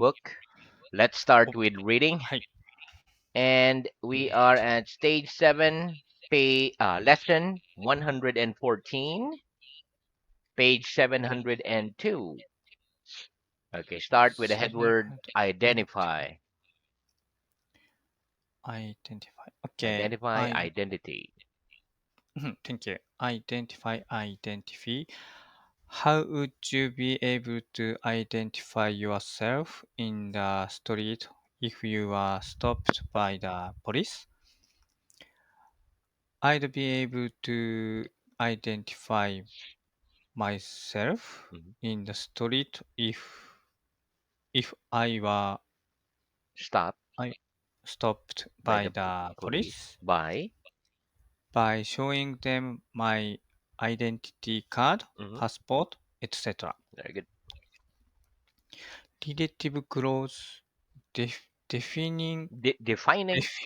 book. Let's start with reading. はい。And we are at stage 7, lesson 114, page 702. Okay, start with the head word 702. identify. Identify. Okay. Identify identity. Thank you. Identify. How would you be able to identify yourself in the street if you were stopped by the police? I'd be able to identify myself Mhm. in the street if I were Stop I stopped by by the the police police by. by showing them my identity card, Mhm. passport, etc. Very good. Relative clause defining Defining def,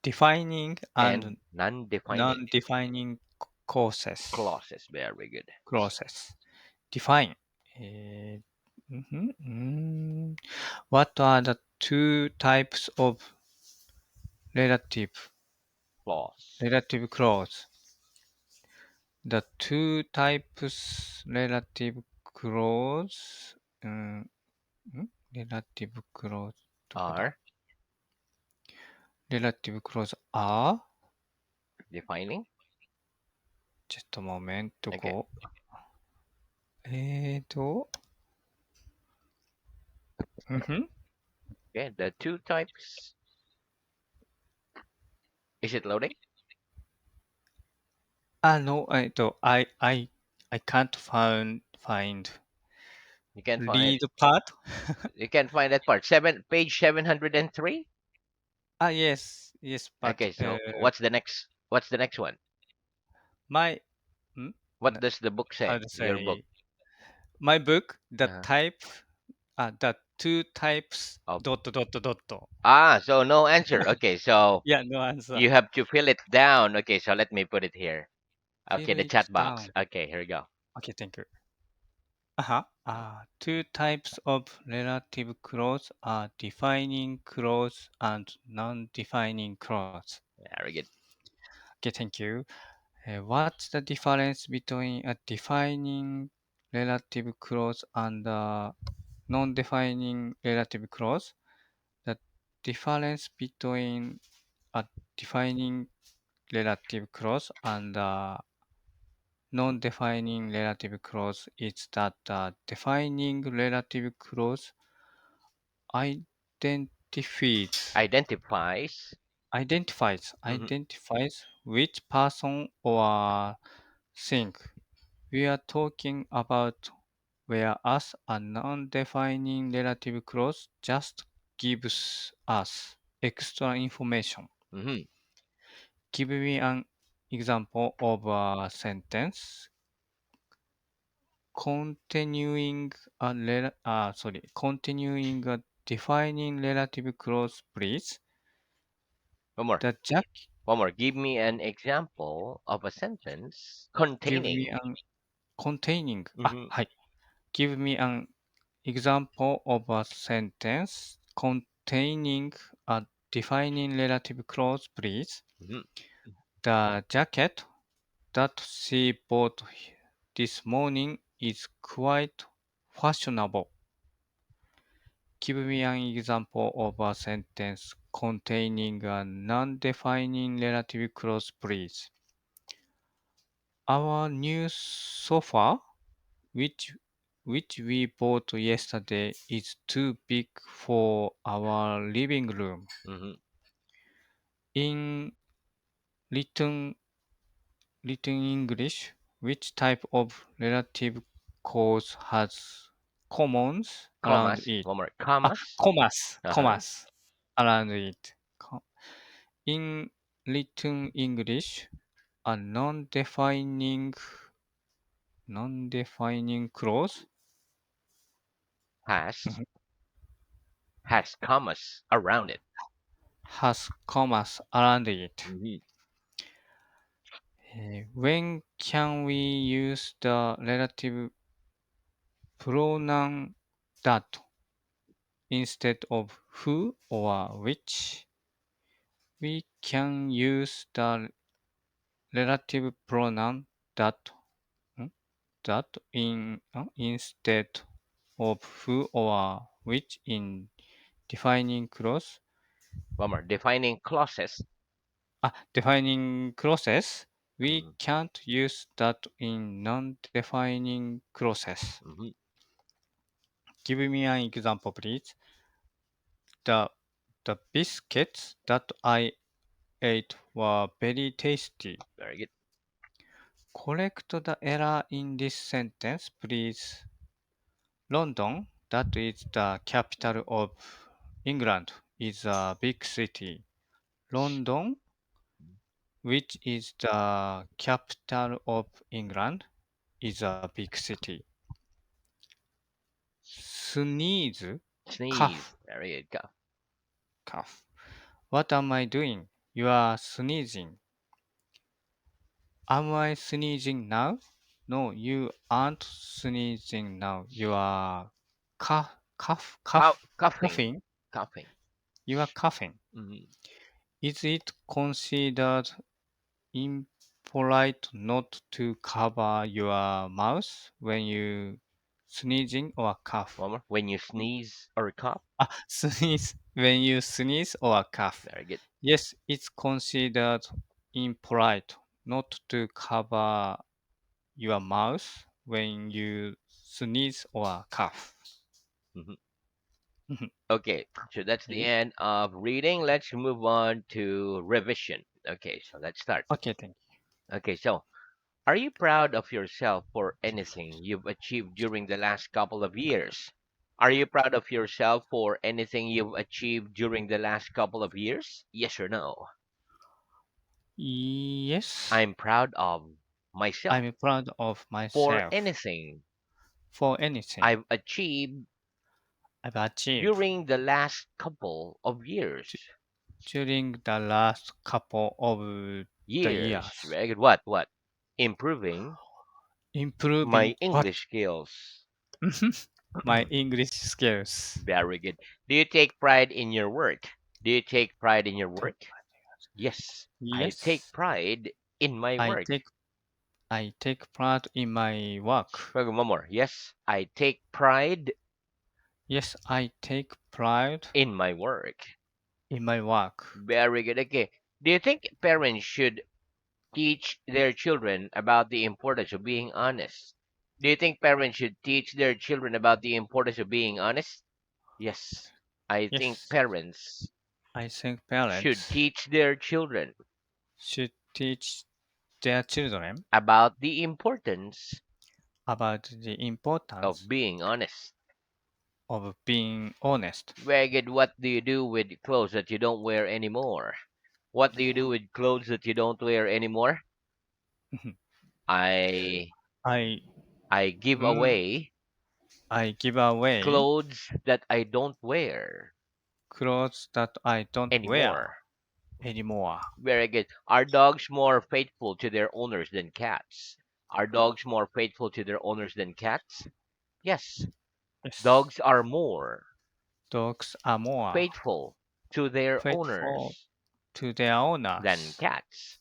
defining and and non-defining non-defining clauses. clauses. Very good. Clauses. Define. Eh, What are the two types of relative Clause. relative clause? The two types relative clause, relative clause どこだ Are relative clause are defining. just a moment ど Okay. こえーと、うんふん Okay. The two types. Is it loading? No, I can't find You can find. read part. You can find that part. Page 703. Yes, but Okay. So What's the next one? my, hmm? What does the book How say? to Your book. say, my book, the Uh, type, the two types, of dot. So no answer. Okay. So Yeah, no answer. you have to fill it down. Okay. So let me put it here. Okay. Fill The it chat box. down. Okay. Here we go. Okay, thank you. Two types of relative clause are defining clause and non-defining clause. Very good. Okay, thank you. What's the difference between a defining relative clause and a non-defining relative clause? The difference between a defining relative clause and a non-defining relative clause is that the defining relative clause identifies Identifies. identifies Hmm. identifies which person or thing we are talking about, whereas a non-defining relative clause just gives us extra information. Hmm. Give me an example of a sentence continuing a defining relative clause, please. One more. The Jack One more. Give me an example of a sentence give me containing. an containing. Hmm. Give me an example of a sentence containing a defining relative clause, please. Hmm. The jacket that she bought this morning is quite fashionable. Give me an example of a sentence containing a non-defining relative clause, please. Our new sofa, which which we bought yesterday, is too big for our living room. Hmm. In written written English, which type of relative clause has commas around Commas. it? One more. Commas. Uh-huh. Commas around it. In written English, a non-defining clause Has. Mhm. Has commas around it. has commas around it. Hmm. When can we use the relative pronoun that? instead of who or which, we can use the relative pronoun that mm, that instead of who or which in defining clause. One more. Defining clauses. Defining clauses. We Mm-hmm. can't use that in non-defining clauses. Mm-hmm. Give me an example, please. The the biscuits that I ate were very tasty. Very good. Correct the error in this sentence, please. London, that is the capital of England, is a big city. London, which is the capital of England, is a big city. Sneeze, Sneeze. cough, Very good. Go. cough. What am I doing? You are sneezing. Am I sneezing now? No, you aren't sneezing now. You are Coughing. coughing. Coughing. You are coughing. Mm-hmm. Is it considered impolite not to cover your mouth when you sneezing or cough? One more. When you sneeze or cough. Sneeze when you sneeze or cough. Very good. Yes, it's considered impolite not to cover your mouth when you sneeze or cough. Mm-hmm. Mhm. Okay, so that's the Okay, end of reading. Let's move on to revision. Okay, so let's start. okay, thank Okay, so are you proud of yourself for anything you've achieved during the last couple of years? Are you proud of yourself for anything you've achieved during the last couple of years? Yes or no? you. Yes, I'm proud of myself I'm proud of for myself anything for anything I've achieved I've achieved during the last couple of years. d- during the last couple of the Years. years. Very good. What? Improving Improving my what? English skills. My English skills. Very good. Do you take pride in your work? Do you take pride in your Take- work? Yes, I take Yes, pride in my I work. take I take pride in my work. Very good. One more. Yes, I take pride Yes, I take pride in my work. in my work. Very good. Okay. Do you think parents should teach their children about the importance of being honest? Do you think parents should teach their children about the importance of being honest? Yes, I think Yes, parents I think should parents teach their children should teach their children about the importance about the of importance being honest. of being honest. Very good. What do you do with clothes that you don't wear anymore? What do you do with clothes that you don't wear anymore? I I I give mm, away I give away clothes that I don't wear clothes that I don't wear anymore. anymore. Very good. Are dogs more faithful to their owners than cats? Are dogs more faithful to their owners than cats? Yes. Yes, Dogs are more dogs are more faithful to their faithful owners to their than owners cats.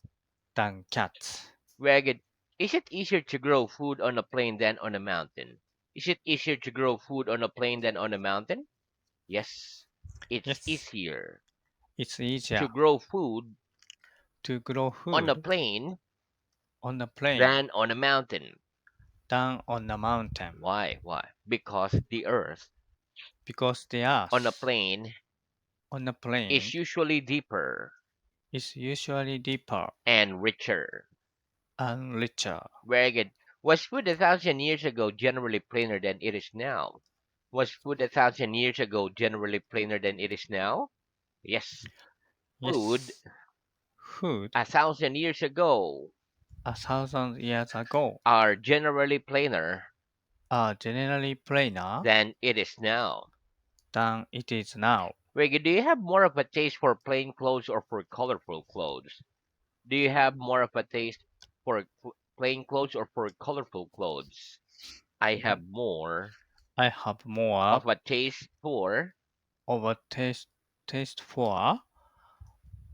than cats. Very good. Is it easier to grow food on a plane than on a mountain? Is it easier to grow food on a plane than on a mountain? Yes. It's Yes, easier it's to easier grow food to grow on a food plane on a plane than on a mountain. than on a mountain Why? Why? Because the earth because the on a earth plane on a is plane usually deeper is usually deeper and richer. and richer. Very good. Was food 1,000 years ago generally plainer than it is now? Was food 1,000 years ago generally plainer than it is now? Yes. Food Yes, food 1,000 years ago 1,000 years ago are generally plainer are generally plainer than it is now. than it is now. Very good. Do you have more of a taste for plain clothes or for colorful clothes? Do you have more of a taste for plain clothes or for colorful clothes? I have more I have more of a taste for. of a taste for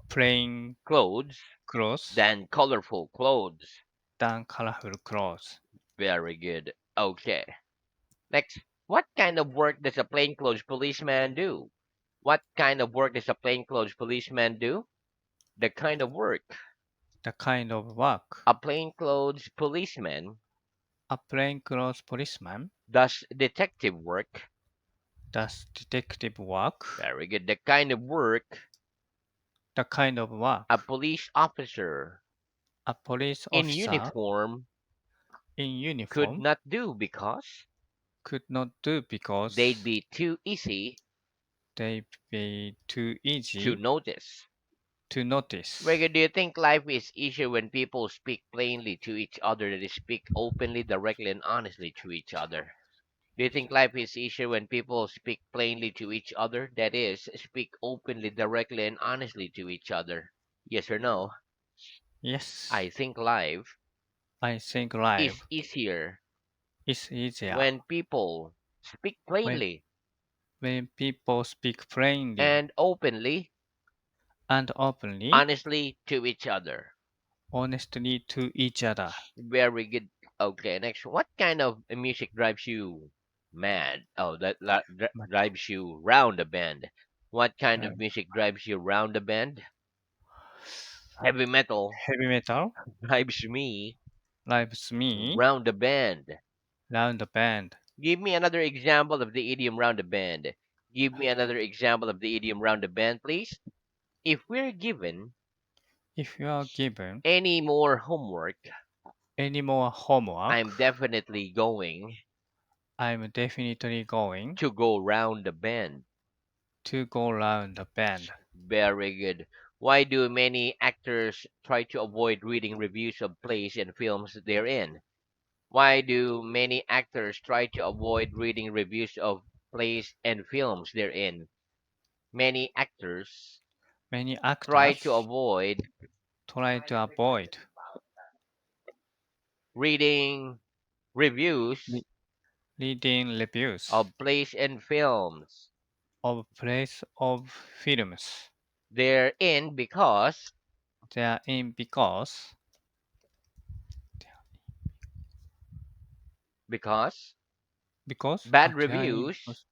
plain Clothes clothes than colorful clothes. than colorful clothes. Very good. Okay. Next. What kind of work does a plainclothes policeman do? What kind of work does a plainclothes policeman do? The kind of work. The kind of work A plainclothes policeman a plainclothes policeman does detective work. does detective work. Very good. The kind of work The kind of a work police officer a police in officer uniform in could uniform not do because could not do they'd because be too easy they'd be too to easy notice. to notice. Very good. Do you think life is easier when people speak plainly to each other than they speak openly, directly, and honestly to each other? Do you think life is easier when people speak plainly to each other? That is, speak openly, directly, and honestly to each other. Yes or no? Yes, I think life I think is life easier is easier when people speak when plainly when people speak plainly and openly, and openly, honestly to each other. honestly to each other. Very good. Okay, next. What kind of music drives you mad? Oh, that But, drives you round a bend. What kind of um, music drives you round a bend? Heavy metal heavy metal drives me drives me round the bend. round the bend. Give me another example of the idiom round the bend. Give me another example of the idiom round the bend, please. If we're given If you are given any more homework, any more homework, I'm definitely going I'm definitely going to go round the bend. to go round the bend. Very good. Why do many actors try to avoid reading reviews of plays and films they're in? Why do many actors try to avoid reading reviews of plays and films they're in? Many actors Many try to actors avoid try to avoid reading reviews re- reading reviews of plays and films of plays of films. they're in They are in because because bad they are in reviews because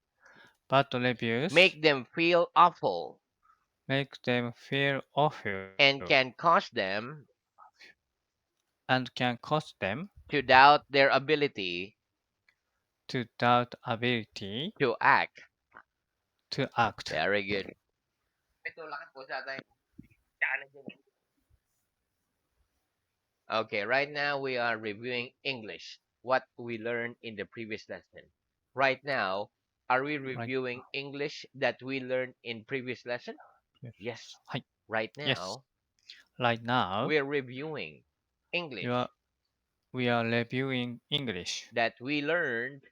bad reviews make them feel awful make them feel awful and can cause them and can cause them to doubt their ability to doubt ability to act. to act. Very good. Pitulakan po sa atin. Kanan din. Okay, right now we are reviewing English, what we learned in the previous lesson. Right now, are we Right? reviewing English that we learned in previous lesson? Yes. Yes. Hi. Right Yes. now, Right now, we're reviewing you are English we are reviewing English that we learned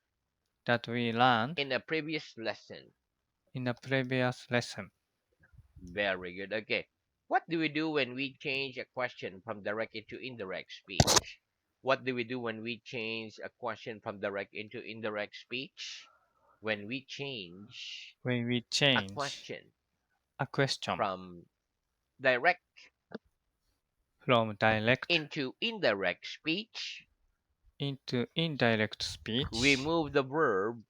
that we learned in a previous lesson. in a previous lesson. Very good. Okay. What do we do when we change a question from direct into indirect speech? What do we do when we change a question from direct into indirect speech? When we change When we a change question a question from direct from direct into indirect speech, into indirect we speech, move the verb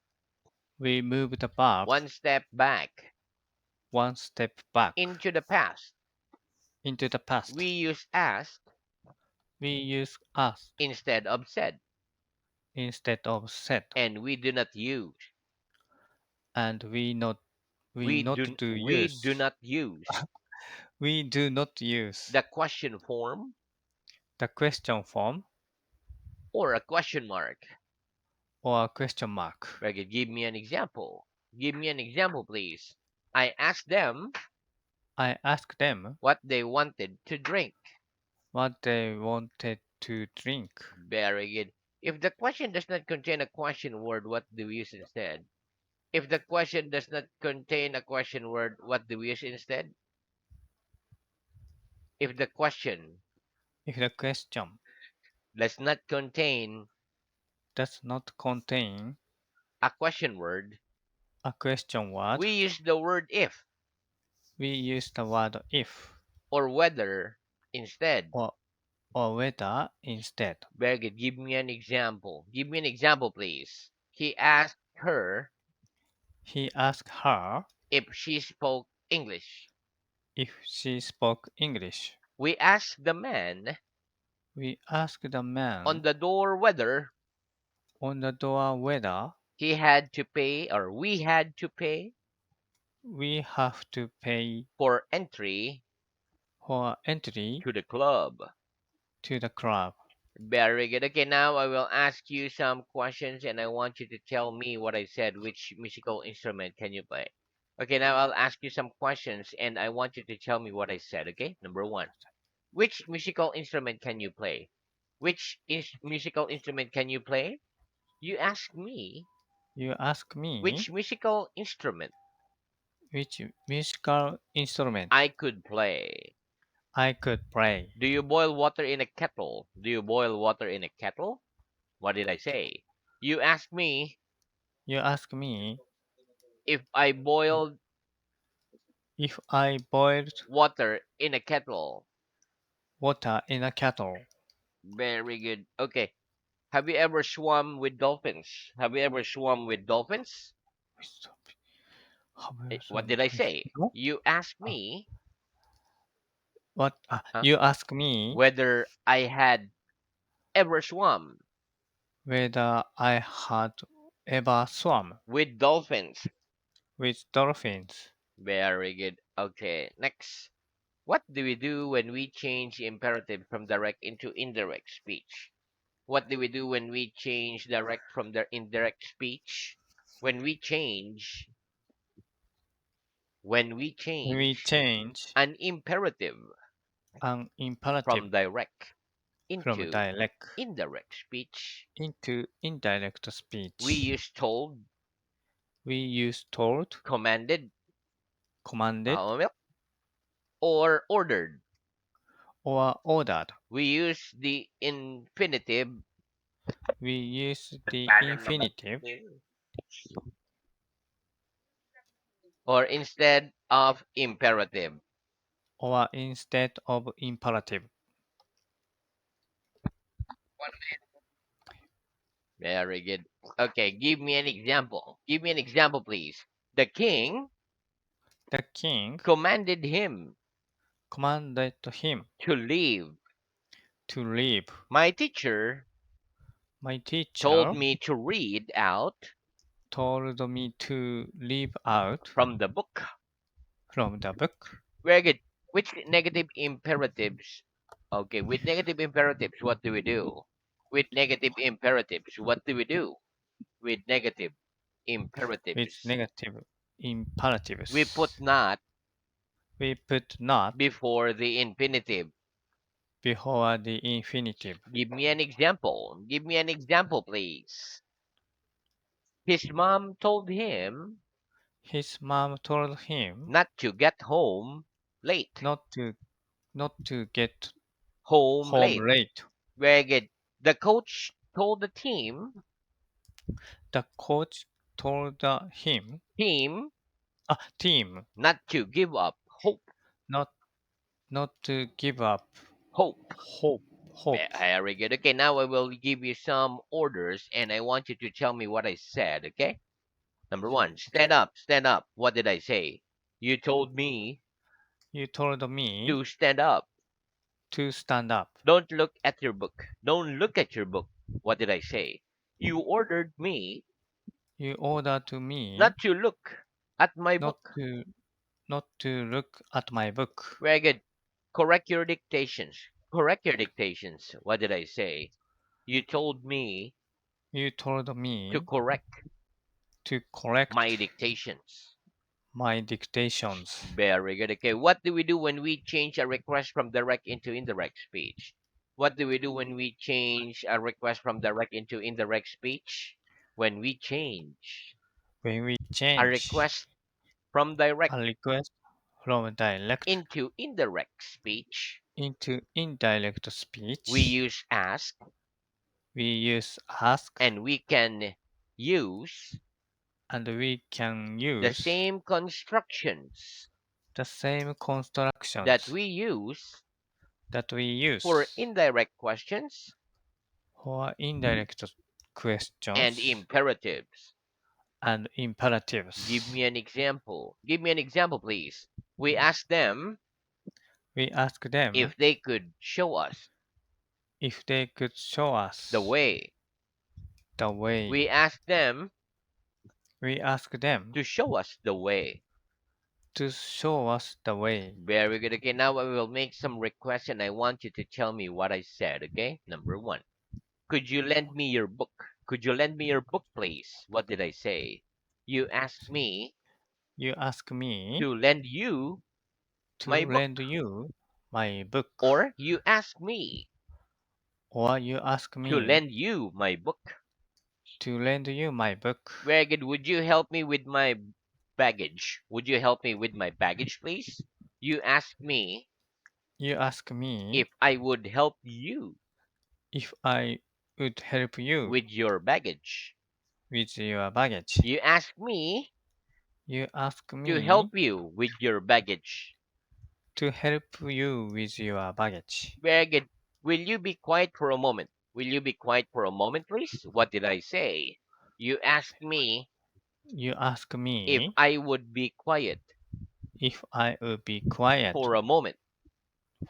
we move the verb one step back one step back into the past. into the past. We use asked We use asked instead of said, instead of said, and we do not use. and we not to We do use not use we do not use the question form the question form or a question mark. or a question mark. Very good. Give me an example. Give me an example, please. I asked them I asked them what they wanted to drink. what they wanted to drink. Very good. If the question does not contain a question word, what do we use instead? If the question does not contain a question word, what do we use instead? If the question If the question does not contain does not contain a question word, a question word. We use the word if We use the word if or whether instead. or, or whether instead. Very good. Give me an example. Give me an example, please. He asked her He asked her if she spoke English. if she spoke English. We asked the man We asked the on man the door whether on the door whether he had to pay or we had to pay we have to pay for entry for entry to the club. to the club. Very good. Okay, now I will ask you some questions and I want you to tell me what I said. Which musical instrument can you play? Okay, now I'll ask you some questions and I want you to tell me what I said. Okay, number one. Which musical instrument can you play? Which musical instrument can you play? You ask me You ask me which musical instrument which musical instrument I could play. I could play. Do you boil water in a kettle? Do you boil water in a kettle? What did I say? You ask me You ask me if I boiled if I boiled water in a kettle. water in a kettle. Very good. Okay. Have you ever swum with dolphins? Have you ever swum with dolphins? What did I say? No? You asked Uh, me, What? huh, You ask me whether I had ever swum whether I had ever swum with dolphins. with dolphins. Very good. Okay. Next. What do we do when we change imperative from direct into indirect speech? What do we do when we change direct from the indirect speech? When we change, when we We change change an imperative an imperative from direct from into direct indirect speech, into indirect we speech. use told, We use told, commanded, commanded, uh, or ordered. or ordered. We use the infinitive We use the infinitive or instead of imperative. or instead of imperative. Very good. Okay, give me an example. Give me an example, please. The king The king commanded him commanded him to leave. to leave. My teacher My told teacher me to read out told me to leave out from the book. from the book. Very good. Which negative imperatives? Okay, with negative imperatives, what do we do? With negative imperatives, what do we do? With negative With imperatives, negative we put imperatives. not We put not before the infinitive. before the infinitive. Give me an example. Give me an example, please. His mom told him His mom told him not to get late. not to get Home home late. late. Very good. The coach told the The coach told team team not to give up hope. not to give up Hope. hope. Hope. Very good. Okay, now I will give you some orders and I want you to tell me what I said, okay? Number one, Okay. stand up, stand up. What did I say? You told me You told me to stand up. to stand up. Don't look at your book. Don't look at your book. What did I say? You ordered me You ordered to me not to look at my not book. to look at my book. Very good. Correct your dictations. Correct your dictations. What did I say? You told me You told to me correct to my correct dictations. my dictations. Very good. Okay, what do we do when we change a request from direct into indirect speech? What do we do when we change a request from direct into indirect speech? When we change When we a change request from direct a request from direct into indirect speech, into indirect we speech, use ask we use ask and we can use and we can The use same constructions the same that constructions we use that we for use indirect questions for indirect and questions imperatives. and Give imperatives. me an example. Give me an example, please. We asked them We ask them if they could show us if they could show the us way. the We way. asked them We ask them to show us the way. to show us the way. Very good. Okay, now I will make some requests and I want you to tell me what I said. Okay, number one. Could you lend me your book? Could you lend me your book, please? What did I say? You asked me You ask me to lend you my to book, lend you my book, or you asked me or you ask to me lend you my book. to lend you my book. Very good. Would you help me with my baggage? Would you help me with my baggage, please? You asked me You ask me if I would help you if I would help you with your baggage. with your baggage. You asked me You ask to help me you with your baggage. to help you with your baggage. Very good. Will you be quiet for a moment? Will you be quiet for a moment, please? What did I say? You asked me You ask if me I would be quiet if I would be quiet for a moment.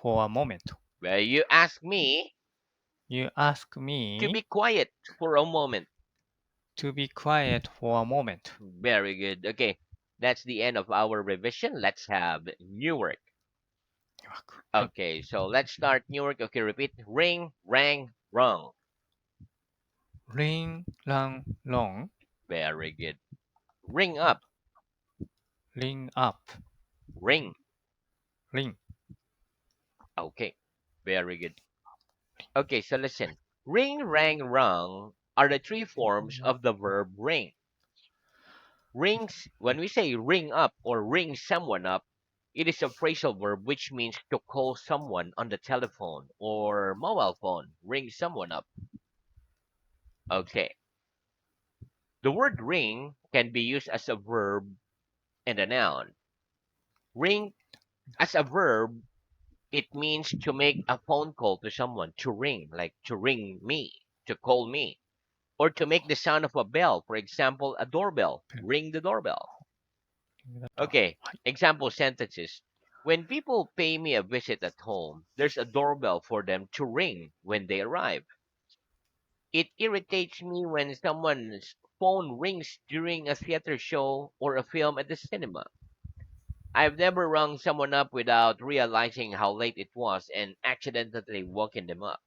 for a moment. Well, you asked me You ask to be me quiet for a moment. to be quiet for a moment. Very good. Okay, that's the end of our revision. Let's have new work. はい。Okay, so let's start new work. Okay, repeat. Ring, rang, rung. ring, rang, long, Very good. Ring up, ring up, ring. ring. Okay, very good. Okay, so listen. Ring, rang, rung are the three forms of the verb ring. Rings, when we say ring up or ring someone up, it is a phrasal verb which means to call someone on the telephone or mobile phone. Ring someone up. Okay. The word ring can be used as a verb and a noun. Ring as a verb, it means to make a phone call to someone, to ring, like to ring me, to call me, or to make the sound of a bell. For example, a doorbell. Ring the doorbell. だと、Okay, はい。example sentences. When people pay me a visit at home, there's a doorbell for them to ring when they arrive. It irritates me when someone's phone rings during a theater show or a film at the cinema. I've never rung someone up without realizing how late it was and accidentally woken them up.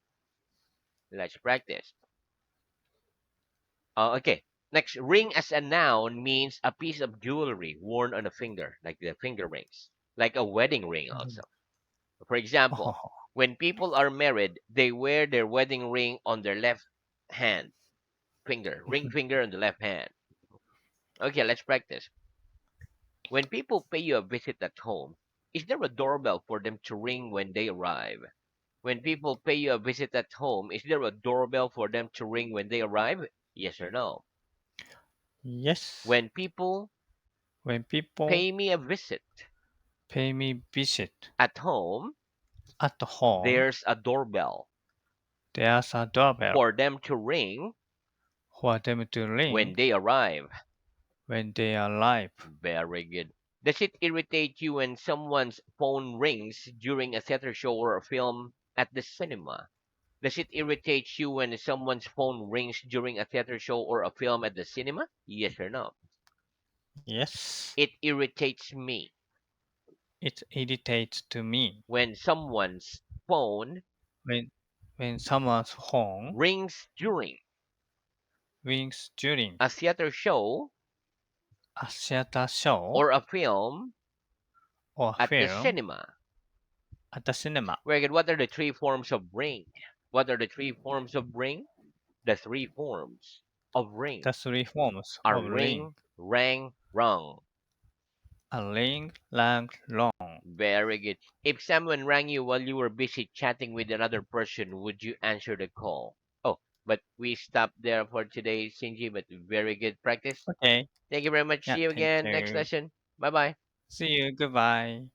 Let's practice. Okay. Next, ring as a noun means a piece of jewelry worn on a finger, like the finger rings, like a wedding ring also. For あは example, は。when people are married, they wear their wedding ring on their left hand finger, ring finger on the left hand. Okay, let's practice. When people pay you a visit at home, is there a doorbell for them to ring when they arrive? When people pay you a visit at home, is there a doorbell for them to ring when they arrive? Yes or no? Yes. When people When people pay me a visit pay me visit at home, at home, there's a doorbell there's a doorbell for them to ring for them to when ring they arrive. when they arrive. Very good. Does it irritate you when someone's phone rings during a theater show or a film at the cinema? Does it irritate you when someone's phone rings during a theater show or a film at the cinema? Yes or no? Yes. It irritates me It irritates to me when someone's phone when someone's phone rings during rings during a theater show a theater show or a film or at the film cinema. at the cinema. Very good. What are the three forms of ring? What are the three forms of ring? The three forms of ring The three forms are of ring. ring, rang, rung. A ring, lang, long. Very good. If someone rang you while you were busy chatting with another person, would you answer the call? Oh, But we stop there for today, Shinji. But very good practice. Okay. Thank you very much. Yeah, See you thank again next you. session. Bye bye. See you. Goodbye.